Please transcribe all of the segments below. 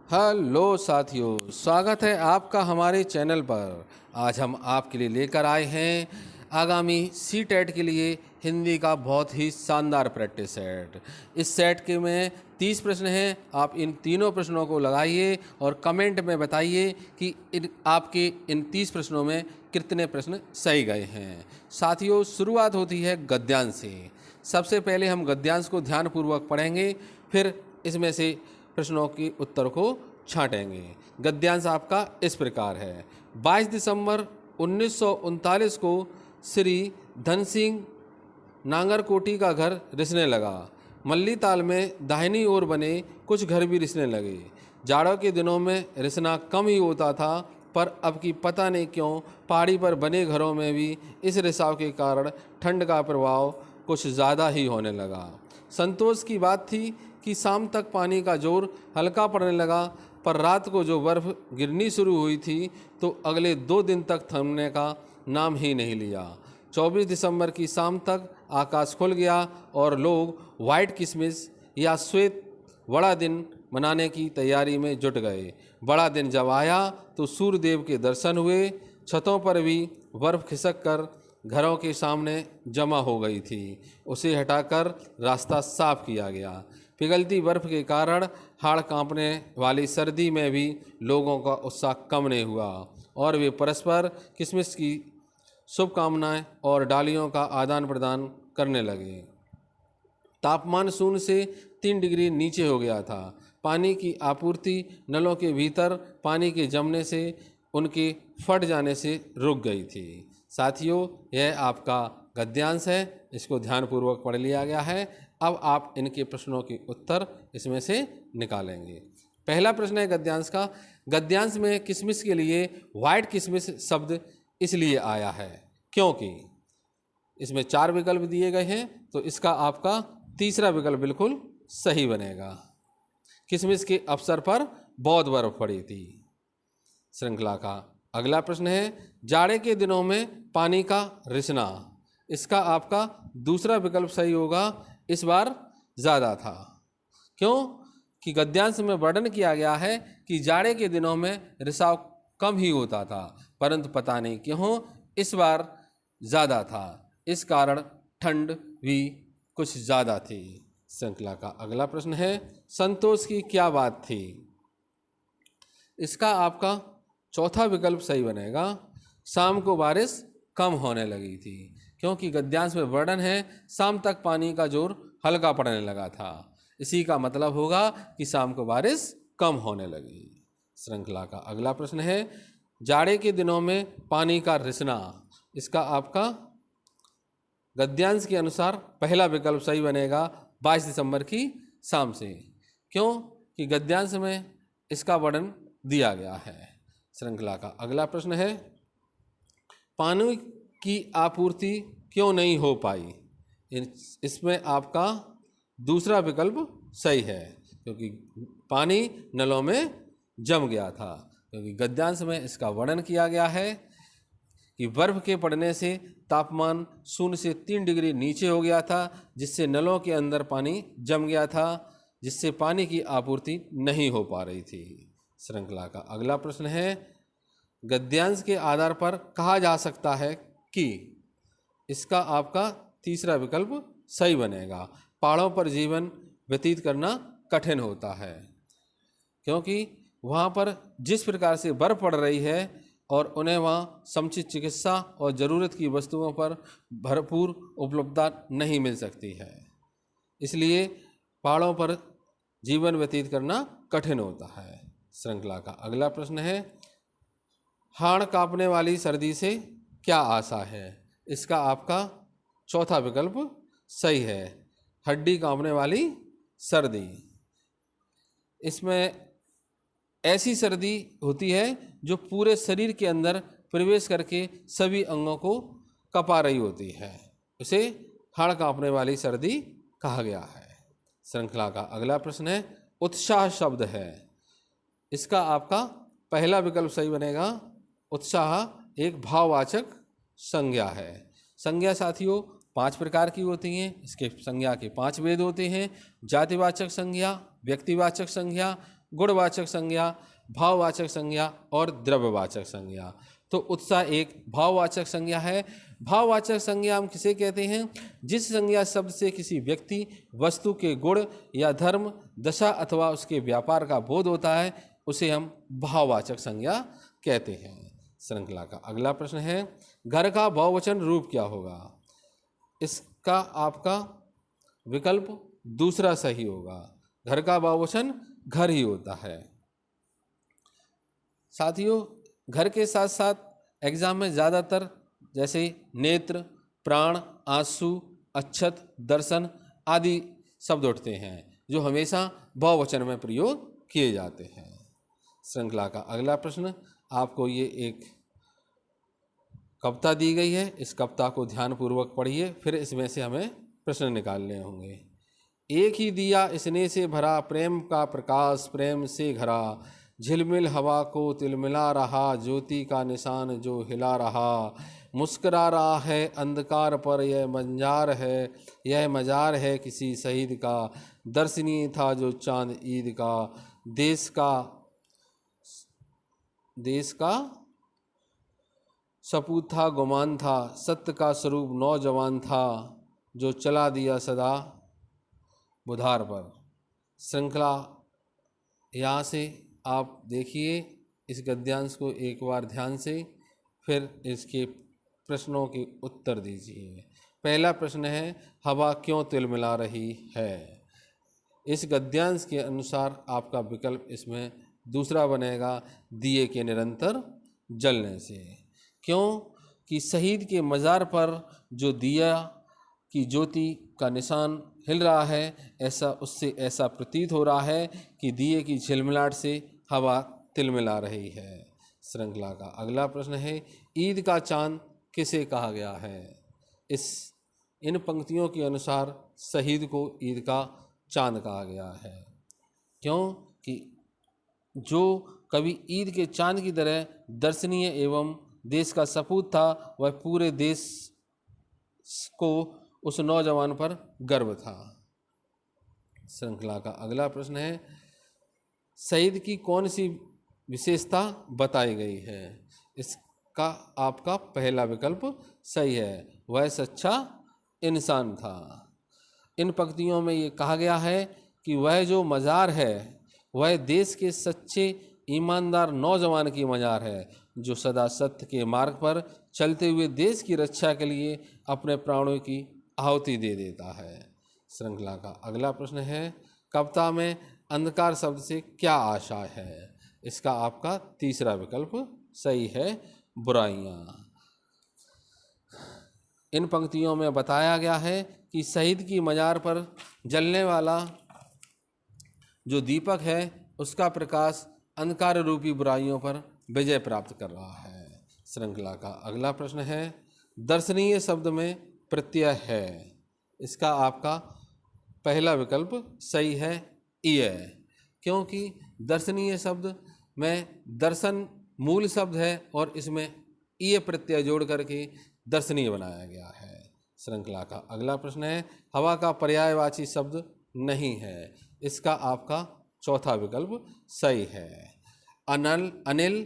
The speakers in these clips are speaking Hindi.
हेलो साथियों, स्वागत है आपका हमारे चैनल पर। आज हम आपके लिए लेकर आए हैं आगामी सी टेट के लिए हिंदी का बहुत ही शानदार प्रैक्टिस सेट। इस सेट के में 30 प्रश्न हैं। आप इन तीनों प्रश्नों को लगाइए और कमेंट में बताइए कि आपके इन 30 प्रश्नों में कितने प्रश्न सही गए हैं। साथियों, शुरुआत होती है गद्यांश से। सबसे पहले हम गद्यांश को ध्यानपूर्वक पढ़ेंगे, फिर इसमें से प्रश्नों के उत्तर को छांटेंगे। गद्यांश आपका इस प्रकार है। 22 दिसंबर 1939 को श्री धन सिंह नांगरकोटी का घर रिसने लगा। मल्ली ताल में दाहिनी ओर बने कुछ घर भी रिसने लगे। जाड़ों के दिनों में रिसना कम ही होता था, पर अब की पता नहीं क्यों पहाड़ी पर बने घरों में भी इस रिसाव के कारण ठंड का प्रभाव कुछ ज़्यादा ही होने लगा। संतोष की बात थी कि शाम तक पानी का जोर हल्का पड़ने लगा, पर रात को जो बर्फ़ गिरनी शुरू हुई थी तो अगले 2 दिन तक थमने का नाम ही नहीं लिया। 24 दिसंबर की शाम तक आकाश खुल गया और लोग वाइट किसमिस या श्वेत बड़ा दिन मनाने की तैयारी में जुट गए। बड़ा दिन जब आया तो सूर्यदेव के दर्शन हुए। छतों पर भी बर्फ़ खिसक कर घरों के सामने जमा हो गई थी। उसे हटाकर रास्ता साफ किया गया। पिघलती बर्फ के कारण हाड़ कांपने वाली सर्दी में भी लोगों का उत्साह कम नहीं हुआ और वे परस्पर किसमिस की शुभकामनाएं और डालियों का आदान प्रदान करने लगे। तापमान 0 से 3 डिग्री नीचे हो गया था। पानी की आपूर्ति नलों के भीतर पानी के जमने से उनके फट जाने से रुक गई थी। साथियों, यह आपका गद्यांश है, इसको ध्यानपूर्वक पढ़ लिया गया है। अब आप इनके प्रश्नों के उत्तर इसमें से निकालेंगे। पहला प्रश्न है गद्यांश का। गद्यांश में किसमिस के लिए वाइट किसमिस शब्द इसलिए आया है क्योंकि इसमें 4 विकल्प दिए गए हैं, तो इसका आपका तीसरा विकल्प बिल्कुल सही बनेगा। किसमिस के अवसर पर बहुत बर्फ पड़ी थी। श्रृंखला का अगला प्रश्न है जाड़े के दिनों में पानी का रिसना। इसका आपका दूसरा विकल्प सही होगा। इस बार ज़्यादा था। क्यों? कि गद्यांश में वर्णन किया गया है कि जाड़े के दिनों में रिसाव कम ही होता था, परंतु पता नहीं क्यों इस बार ज़्यादा था। इस कारण ठंड भी कुछ ज़्यादा थी। श्रृंखला का अगला प्रश्न है संतोष की क्या बात थी। इसका आपका चौथा विकल्प सही बनेगा। शाम को बारिश कम होने लगी थी, क्योंकि गद्यांश में वर्णन है शाम तक पानी का जोर हल्का पड़ने लगा था। इसी का मतलब होगा कि शाम को बारिश कम होने लगी। श्रृंखला का अगला प्रश्न है जाड़े के दिनों में पानी का रिसना। इसका आपका गद्यांश के अनुसार पहला विकल्प सही बनेगा 22 दिसंबर की शाम से। क्यों? कि गद्यांश में इसका वर्णन दिया गया है। श्रृंखला का अगला प्रश्न है पानी की आपूर्ति क्यों नहीं हो पाई। इसमें आपका दूसरा विकल्प सही है, क्योंकि पानी नलों में जम गया था। क्योंकि गद्यांश में इसका वर्णन किया गया है कि बर्फ़ के पड़ने से तापमान 0 से 3 डिग्री नीचे हो गया था, जिससे नलों के अंदर पानी जम गया था, जिससे पानी की आपूर्ति नहीं हो पा रही थी। श्रृंखला का अगला प्रश्न है गद्यांश के आधार पर कहा जा सकता है कि। इसका आपका तीसरा विकल्प सही बनेगा। पहाड़ों पर जीवन व्यतीत करना कठिन होता है, क्योंकि वहाँ पर जिस प्रकार से बर्फ़ पड़ रही है और उन्हें वहाँ समुचित चिकित्सा और ज़रूरत की वस्तुओं पर भरपूर उपलब्धता नहीं मिल सकती है, इसलिए पहाड़ों पर जीवन व्यतीत करना कठिन होता है। श्रृंखला का अगला प्रश्न है हाड़ कांपने वाली सर्दी से क्या आशा है। इसका आपका चौथा विकल्प सही है, हड्डी कांपने वाली सर्दी। इसमें ऐसी सर्दी होती है जो पूरे शरीर के अंदर प्रवेश करके सभी अंगों को कपा रही होती है, उसे हाड़ कांपने वाली सर्दी कहा गया है। श्रृंखला का अगला प्रश्न है उत्साह शब्द है। इसका आपका पहला विकल्प सही बनेगा। उत्साह एक भाववाचक संज्ञा है। संज्ञा साथियों 5 प्रकार की होती हैं। इसके संज्ञा के 5 भेद होते हैं। जातिवाचक संज्ञा, व्यक्तिवाचक संज्ञा, गुणवाचक संज्ञा, भाववाचक संज्ञा और द्रव्यवाचक संज्ञा। तो उत्साह एक भाववाचक संज्ञा है। भाववाचक संज्ञा हम किसे कहते हैं? जिस संज्ञा शब्द से किसी व्यक्ति, वस्तु के गुण या धर्म, दशा अथवा उसके व्यापार का बोध होता है, उसे हम भाववाचक संज्ञा कहते हैं। श्रृंखला का अगला प्रश्न है, घर का बहुवचन रूप क्या होगा? इसका आपका विकल्प दूसरा सही होगा। घर का बहुवचन घर ही होता है। साथियों, घर के साथ साथ एग्जाम में ज़्यादातर जैसे नेत्र, प्राण, आंसू, अक्षत, दर्शन आदि शब्द उठते हैं जो हमेशा बहुवचन में प्रयोग किए जाते हैं। श्रृंखला का अगला प्रश्न, आपको ये एक कविता दी गई है, इस कविता को ध्यानपूर्वक पढ़िए, फिर इसमें से हमें प्रश्न निकालने होंगे। एक ही दिया स्नेह से भरा, प्रेम का प्रकाश प्रेम से घरा, झिलमिल हवा को तिलमिला रहा, ज्योति का निशान जो हिला रहा, मुस्करा रहा है अंधकार पर यह मजार है किसी शहीद का, दर्शनीय था जो चांद ईद का, देश का सपूत था गुमान था, सत्य का स्वरूप नौजवान था, जो चला दिया सदा बुधार पर। श्रृंखला यहाँ से आप देखिए इस गद्यांश को एक बार ध्यान से, फिर इसके प्रश्नों के उत्तर दीजिए। पहला प्रश्न है, हवा क्यों तिलमिला रही है? इस गद्यांश के अनुसार आपका विकल्प इसमें दूसरा बनेगा, दिए के निरंतर जलने से। क्यों कि शहीद के मज़ार पर जो दिया की ज्योति का निशान हिल रहा है, उससे ऐसा प्रतीत हो रहा है कि दिए की झिलमिलाहट से हवा तिलमिला रही है। श्रृंखला का अगला प्रश्न है, ईद का चांद किसे कहा गया है? इन पंक्तियों के अनुसार शहीद को ईद का चांद कहा गया है। क्यों कि जो कभी ईद के चांद की तरह दर्शनीय एवं देश का सपूत था, वह पूरे देश को उस नौजवान पर गर्व था। श्रृंखला का अगला प्रश्न है, शहीद की कौन सी विशेषता बताई गई है? इसका आपका पहला विकल्प सही है, वह सच्चा इंसान था। इन पंक्तियों में ये कहा गया है कि वह जो मज़ार है वह देश के सच्चे ईमानदार नौजवान की मज़ार है, जो सदा सत्य के मार्ग पर चलते हुए देश की रक्षा के लिए अपने प्राणों की आहुति दे देता है। श्रृंखला का अगला प्रश्न है, कविता में अंधकार शब्द से क्या आशय है? इसका आपका तीसरा विकल्प सही है, बुराइयाँ। इन पंक्तियों में बताया गया है कि शहीद की मज़ार पर जलने वाला जो दीपक है, उसका प्रकाश अंधकार रूपी बुराइयों पर विजय प्राप्त कर रहा है। श्रृंखला का अगला प्रश्न है, दर्शनीय शब्द में प्रत्यय है। इसका आपका पहला विकल्प सही है, ईय, क्योंकि दर्शनीय शब्द में दर्शन मूल शब्द है और इसमें ईय प्रत्यय जोड़ करके दर्शनीय बनाया गया है। श्रृंखला का अगला प्रश्न है, हवा का पर्यायवाची शब्द नहीं है। इसका आपका चौथा विकल्प सही है। अनिल,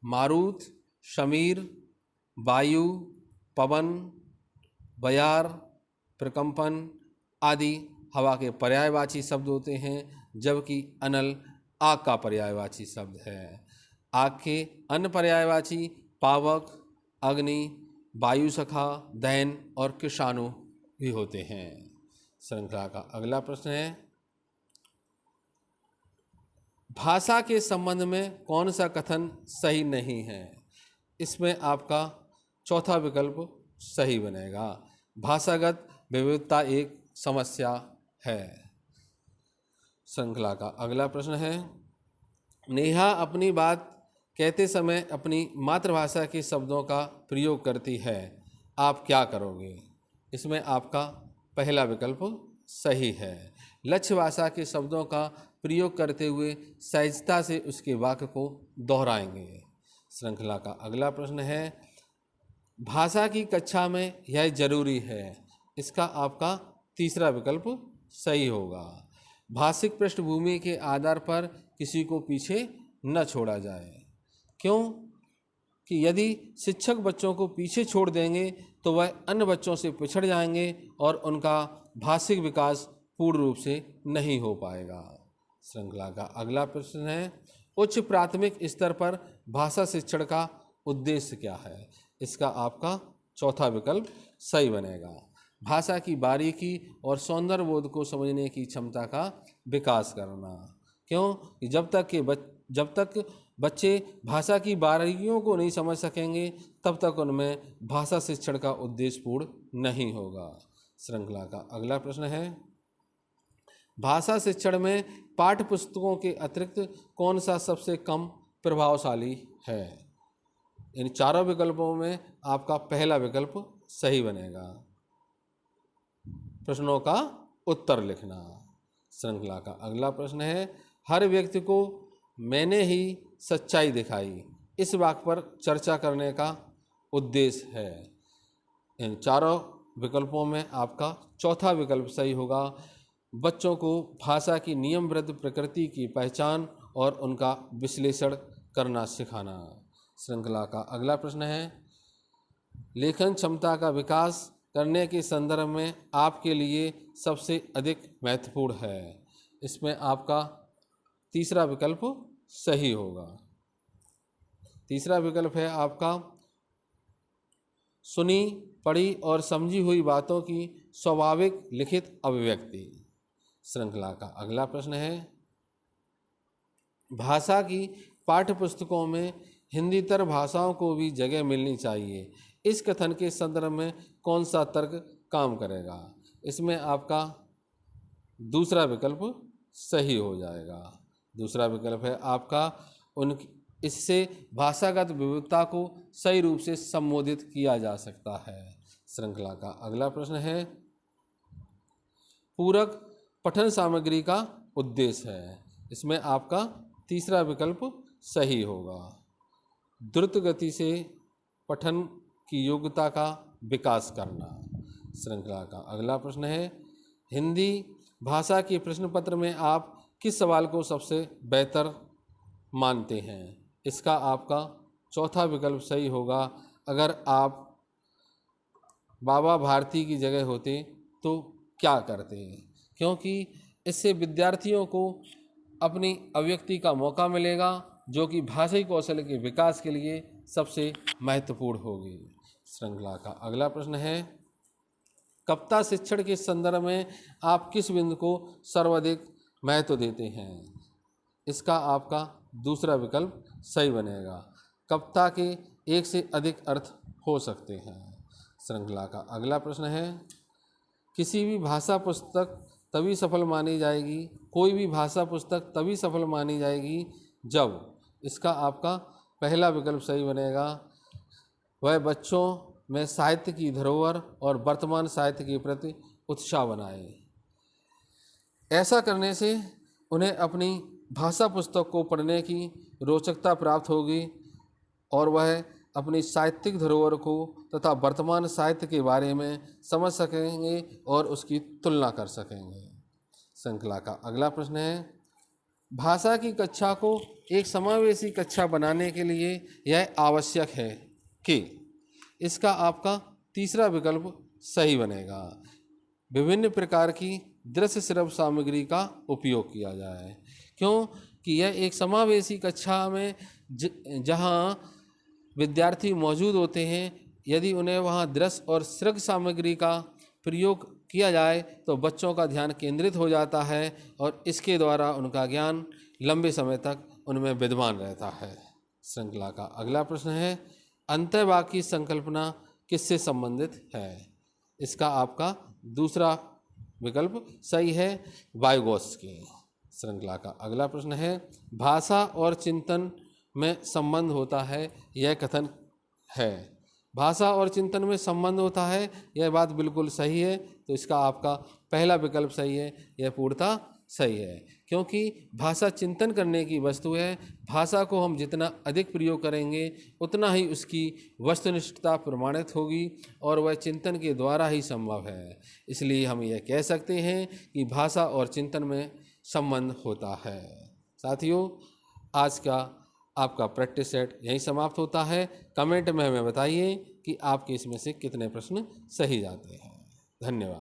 मारुत, शमीर, वायु, पवन, बयार, प्रकंपन आदि हवा के पर्यायवाची शब्द होते हैं, जबकि अनल आग का पर्यायवाची शब्द है। आग के अन्य पर्यायवाची पावक, अग्नि, वायुसखा, दहन और कृषाणु भी होते हैं। श्रृंखला का अगला प्रश्न है, भाषा के संबंध में कौन सा कथन सही नहीं है? इसमें आपका चौथा विकल्प सही बनेगा, भाषागत विविधता एक समस्या है। श्रृंखला का अगला प्रश्न है, नेहा अपनी बात कहते समय अपनी मातृभाषा के शब्दों का प्रयोग करती है, आप क्या करोगे? इसमें आपका पहला विकल्प सही है, लक्ष्य भाषा के शब्दों का प्रयोग करते हुए सहजता से उसके वाक्य को दोहराएंगे। श्रृंखला का अगला प्रश्न है, भाषा की कक्षा में यह जरूरी है। इसका आपका तीसरा विकल्प सही होगा, भाषिक पृष्ठभूमि के आधार पर किसी को पीछे न छोड़ा जाए। क्यों कि यदि शिक्षक बच्चों को पीछे छोड़ देंगे तो वह अन्य बच्चों से पिछड़ जाएंगे और उनका भाषिक विकास पूर्ण रूप से नहीं हो पाएगा। श्रृंखला का अगला प्रश्न है, उच्च प्राथमिक स्तर पर भाषा शिक्षण का उद्देश्य क्या है? इसका आपका चौथा विकल्प सही बनेगा। भाषा की बारीकी और सौंदर्य बोध को समझने की क्षमता का विकास करना। क्यों कि जब तक बच्चे भाषा की बारीकियों को नहीं समझ सकेंगे तब तक उनमें भाषा शिक्षण का उद्देश्य पूर्ण नहीं होगा। श्रृंखला का अगला प्रश्न है, भाषा शिक्षण में पाठ्य पुस्तकों के अतिरिक्त कौन सा सबसे कम प्रभावशाली है? इन चारों विकल्पों में आपका पहला विकल्प सही बनेगा। प्रश्नों का उत्तर लिखना। श्रृंखला का अगला प्रश्न है, हर व्यक्ति को मैंने ही सच्चाई दिखाई, इस वाक्य पर चर्चा करने का उद्देश्य है। इन चारों विकल्पों में आपका चौथा विकल्प सही होगा। बच्चों को भाषा की नियमबद्ध प्रकृति की पहचान और उनका विश्लेषण करना सिखाना। श्रृंखला का अगला प्रश्न है, लेखन क्षमता का विकास करने के संदर्भ में आपके लिए सबसे अधिक महत्वपूर्ण है। इसमें आपका तीसरा विकल्प सही होगा। तीसरा विकल्प है आपका सुनी, पढ़ी और समझी हुई बातों की स्वाभाविक लिखित अभिव्यक्ति। श्रृंखला का अगला प्रश्न है, भाषा की पाठ्यपुस्तकों में हिंदीतर भाषाओं को भी जगह मिलनी चाहिए, इस कथन के संदर्भ में कौन सा तर्क काम करेगा? इसमें आपका दूसरा विकल्प सही हो जाएगा। दूसरा विकल्प है आपका इससे भाषागत विविधता को सही रूप से संबोधित किया जा सकता है। श्रृंखला का अगला प्रश्न है, पूरक पठन सामग्री का उद्देश्य है। इसमें आपका तीसरा विकल्प सही होगा। द्रुत गति से पठन की योग्यता का विकास करना। श्रृंखला का अगला प्रश्न है, हिंदी भाषा के प्रश्न पत्र में आप किस सवाल को सबसे बेहतर मानते हैं? इसका आपका चौथा विकल्प सही होगा। अगर आप बाबा भारती की जगह होते तो क्या करते? क्योंकि इससे विद्यार्थियों को अपनी अभिव्यक्ति का मौका मिलेगा जो कि भाषाई कौशल के विकास के लिए सबसे महत्वपूर्ण होगी। श्रृंखला का अगला प्रश्न है, कविता शिक्षण के संदर्भ में आप किस बिंदु को सर्वाधिक महत्व देते हैं? इसका आपका दूसरा विकल्प सही बनेगा। कविता के एक से अधिक अर्थ हो सकते हैं। श्रृंखला का अगला प्रश्न है, किसी भी भाषा पुस्तक तभी सफल मानी जाएगी, कोई भी भाषा पुस्तक तभी सफल मानी जाएगी जब, इसका आपका पहला विकल्प सही बनेगा, वह बच्चों में साहित्य की धरोहर और वर्तमान साहित्य के प्रति उत्साह बनाए। ऐसा करने से उन्हें अपनी भाषा पुस्तक को पढ़ने की रोचकता प्राप्त होगी और वह अपनी साहित्यिक धरोहर को तथा वर्तमान साहित्य के बारे में समझ सकेंगे और उसकी तुलना कर सकेंगे। श्रृंखला का अगला प्रश्न है, भाषा की कक्षा को एक समावेशी कक्षा बनाने के लिए यह आवश्यक है कि, इसका आपका तीसरा विकल्प सही बनेगा। विभिन्न प्रकार की दृश्य श्रव्य सामग्री का उपयोग किया जाए। क्यों कि यह एक समावेशी कक्षा में जहां विद्यार्थी मौजूद होते हैं, यदि उन्हें वहां दृश्य और श्रव्य सामग्री का प्रयोग किया जाए तो बच्चों का ध्यान केंद्रित हो जाता है और इसके द्वारा उनका ज्ञान लंबे समय तक उनमें विद्यमान रहता है। श्रृंखला का अगला प्रश्न है, अंतःवाक्य की संकल्पना किससे संबंधित है? इसका आपका दूसरा विकल्प सही है, वाइगोत्स्की। श्रृंखला का अगला प्रश्न है, भाषा और चिंतन में संबंध होता है, यह कथन है। भाषा और चिंतन में संबंध होता है, यह बात बिल्कुल सही है, तो इसका आपका पहला विकल्प सही है, यह पूर्णतः सही है। क्योंकि भाषा चिंतन करने की वस्तु है। भाषा को हम जितना अधिक प्रयोग करेंगे उतना ही उसकी वस्तुनिष्ठता प्रमाणित होगी और वह चिंतन के द्वारा ही संभव है। इसलिए हम यह कह सकते हैं कि भाषा और चिंतन में संबंध होता है। साथियों, आज का आपका प्रैक्टिस सेट यहीं समाप्त होता है। कमेंट में हमें बताइए कि आपके इसमें से कितने प्रश्न सही जाते हैं। धन्यवाद।